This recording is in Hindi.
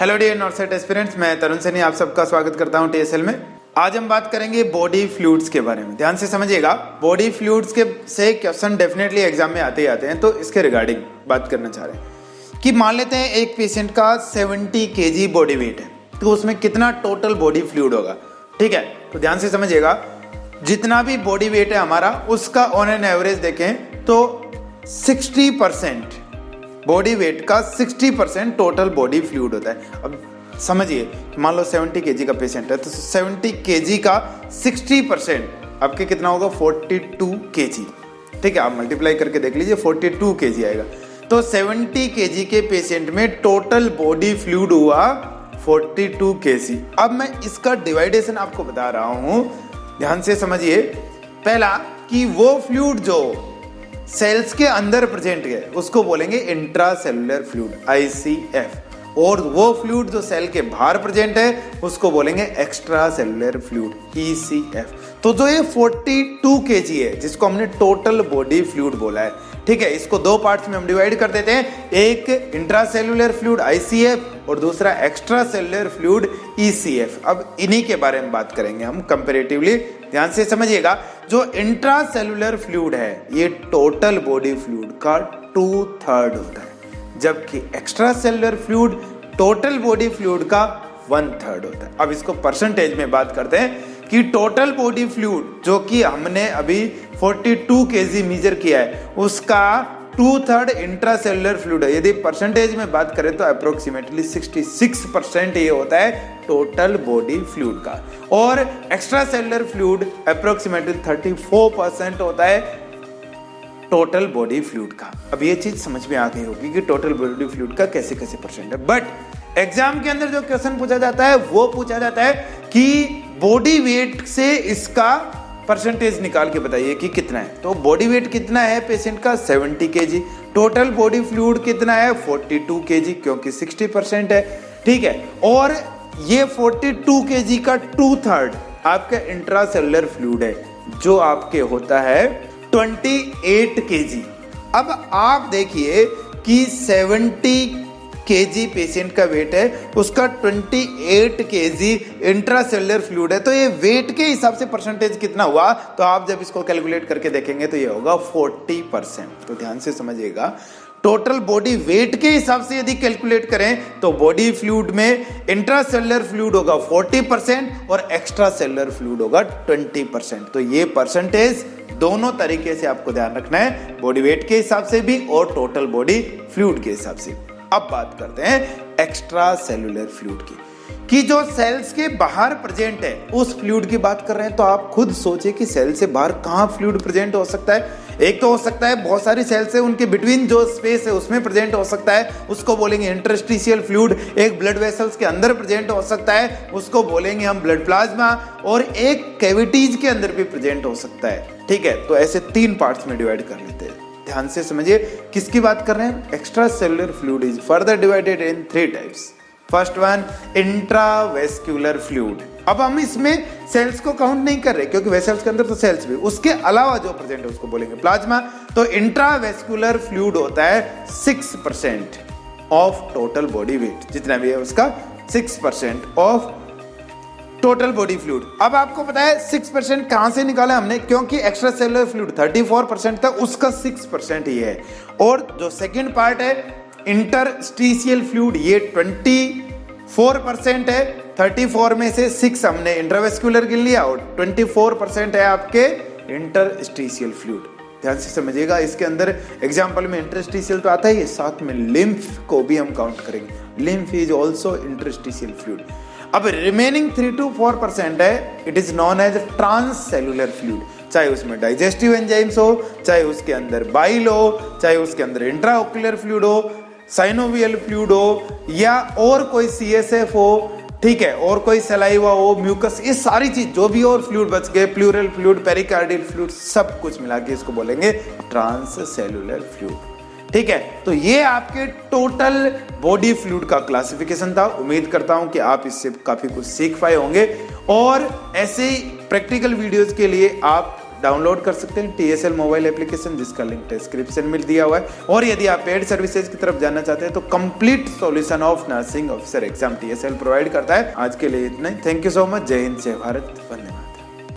हेलो डियर नॉर्सेट एस्पिरेंट्स, मैं तरुण सैनी आप सबका स्वागत करता हूं टीएसएल में। आज हम बात करेंगे बॉडी फ्लूइड्स के बारे में। ध्यान से समझिएगा, बॉडी फ्लूइड्स के से क्वेश्चन डेफिनेटली एग्जाम में आते ही आते हैं, तो इसके रिगार्डिंग बात करना चाह रहे हैं कि मान लेते हैं एक पेशेंट का 70 kg बॉडी वेट है, तो उसमें कितना टोटल बॉडी फ्लूइड होगा। ठीक है, तो ध्यान से समझिएगा, जितना भी बॉडी वेट है हमारा उसका ऑन एन एवरेज देखें तो 60% बॉडी वेट का 60% टोटल बॉडी फ्लूइड होता है। अब समझिए, मान लो 70 kg का पेशेंट है, तो 70 kg का 60% आपके कितना होगा, 42 kg। ठीक है, आप मल्टीप्लाई करके देख लीजिए, 42 kg आएगा। तो 70 kg के पेशेंट में टोटल बॉडी फ्लूइड हुआ 42 kg। अब मैं इसका डिवाइडेशन आपको बता रहा हूं, ध्यान से समझिए। पहला कि वो फ्लूइड जो सेल्स के अंदर प्रेजेंट है उसको बोलेंगे इंट्रासेलुलर फ्लूइड, ICF, और वो फ्लूइड जो सेल के बाहर प्रेजेंट है उसको बोलेंगे एक्स्ट्रा सेलुलर फ्लूइड, ECF। तो जो ये 42 kg है जिसको हमने टोटल बॉडी फ्लूइड बोला है, ठीक है, इसको दो पार्ट्स में हम डिवाइड कर देते हैं, एक इंट्रासेलुलर फ्लूइड ICF और दूसरा एक्स्ट्रा सेलुलर फ्लूइड ECF। अब इन्हीं के बारे में बात करेंगे हम कंपैरेटिवली। ध्यान से समझिएगा, जो इंट्रासेलुलर फ्लूइड है ये टोटल बॉडी फ्लूइड का 2/3 होता है, जबकि extra cellular fluid total body fluid का 1/3 होता है। अब इसको परसेंटेज में बात करते हैं कि टोटल बॉडी फ्लूइड जो कि हमने अभी 42 kg मेजर किया है उसका 2/3 इंट्रासेलुलर फ्लूइड है। यदि परसेंटेज में बात करें तो अप्रोक्सीमेटली 66% ये होता है टोटल बॉडी फ्लूइड का, और एक्स्ट्रा सेलुलर फ्लूइड अप्रोक्सीमेटली 34% होता है टोटल बॉडी फ्लूइड का। अब ये चीज समझ में आ गई होगी कि टोटल बॉडी फ्लूइड का कैसे कैसे परसेंट है। बट एग्जाम के अंदर जो क्वेश्चन पूछा जाता है वो पूछा जाता है कि बॉडी वेट से इसका परसेंटेज निकाल के बताइए कि कितना है। तो बॉडी वेट कितना है पेशेंट का, 70 kg। टोटल बॉडी फ्लूइड कितना है, 42 kg, क्योंकि 60% है। ठीक है, और ये 42 kg का 2/3 आपका इंट्रासेलुलर फ्लूइड है जो आपके होता है 28 kg। अब आप देखिए कि 70 kg पेशेंट का वेट है, उसका 28 kg इंट्रासेलुलर फ्लूइड है, तो ये वेट के हिसाब से परसेंटेज कितना हुआ, तो आप जब इसको कैलकुलेट करके देखेंगे तो ये होगा 40%। तो ध्यान से समझिएगा, टोटल बॉडी वेट के हिसाब से यदि कैलकुलेट करें तो बॉडी फ्लूइड में इंट्रासेलुलर फ्लूइड होगा 40% और एक्स्ट्रा सेलुलर फ्लूइड होगा 20%। तो ये परसेंटेज दोनों तरीके से आपको ध्यान रखना है, बॉडी वेट के हिसाब से भी और टोटल बॉडी फ्लूइड के हिसाब से। अब बात करते हैं एक्स्ट्रा सेलुलर फ्लूइड की, कि जो सेल्स के बाहर प्रेजेंट है उस फ्लूइड की बात कर रहे हैं। तो आप खुद सोचिए कि सेल से बाहर कहां फ्लूइड प्रेजेंट हो सकता है। एक तो हो सकता है बहुत सारी सेल्स है उनके बिटवीन जो स्पेस है उसमें प्रेजेंट हो सकता है, उसको बोलेंगे इंटरस्टिशियल फ्लूइड। एक ब्लड वेसल्स के अंदर प्रेजेंट हो सकता है, उसको बोलेंगे हम ब्लड प्लाज्मा। और एक कैविटीज के अंदर भी प्रेजेंट हो सकता है। ठीक है, तो ऐसे 3 पार्ट्स में डिवाइड कर लेते हैं। ध्यान से समझिए किसकी बात कर रहे हैं, extra cellular fluid is further divided in 3 types. First one, intravascular fluid. अब हम इसमें सेल्स को काउंट नहीं कर रहे क्योंकि वेसल्स के अंदर तो सेल्स भी, उसके अलावा जो प्रेजेंट है उसको बोलेंगे प्लाज्मा। तो इंट्रावेस्क्युलर फ्लूइड होता है 6% ऑफ टोटल बॉडी वेट, जितना भी है उसका 6% ऑफ टोटल बॉडी फ्लूइड। अब आपको पता है 6% कहां से निकाला हमने, क्योंकि एक्स्ट्रा सेलुलर फ्लूइड 34% था, उसका 6% ही है। और जो सेकंड पार्ट है इंटरस्टिशियल फ्लूइड, ये 24% है। 34 में से 6 हमने इंट्रावेस्कुलर गिन लिया और 24% है आपके इंटरस्टिशियल फ्लूइड। ध्यान से समझिएगा, इसके अंदर एग्जांपल में इंटरस्टिशियल तो आता ही है, साथ में लिम्फ को भी हम काउंट करेंगे। Lymph is also interstitial fluid. अब रिमेनिंग 3 to 4% है, it is known as transcellular fluid. चाहे उसमें डाइजेस्टिव एंजाइम्स हो, चाहे उसके अंदर बाइल हो, चाहे उसके अंदर इंट्राओक्युलर फ्लूइड हो, साइनोवियल फ्लूइड हो, या और कोई CSF हो, ठीक है, और कोई सलाइवा हो, म्यूकस, ये सारी चीज जो भी और फ्लूइड बच गए, प्लूरल फ्लूइड, पेरिकार्डियल फ्लूइड, सब कुछ मिला के इसको बोलेंगे ट्रांससेलुलर फ्लूइड। ठीक है, तो ये आपके टोटल बॉडी फ्लूइड का क्लासिफिकेशन था। उम्मीद करता हूं कि आप इससे काफी कुछ सीख पाए होंगे, और ऐसे ही प्रैक्टिकल वीडियोस के लिए आप डाउनलोड कर सकते हैं TSL मोबाइल एप्लीकेशन, जिसका लिंक डिस्क्रिप्शन में दिया हुआ है। और यदि आप पेड सर्विसेज की तरफ जानना चाहते हैं तो complete solution of nursing officer exam TSL provide करता है। आज के लिए इतना ही। Thank you so much. जय हिंद, जय भारत, वंदे।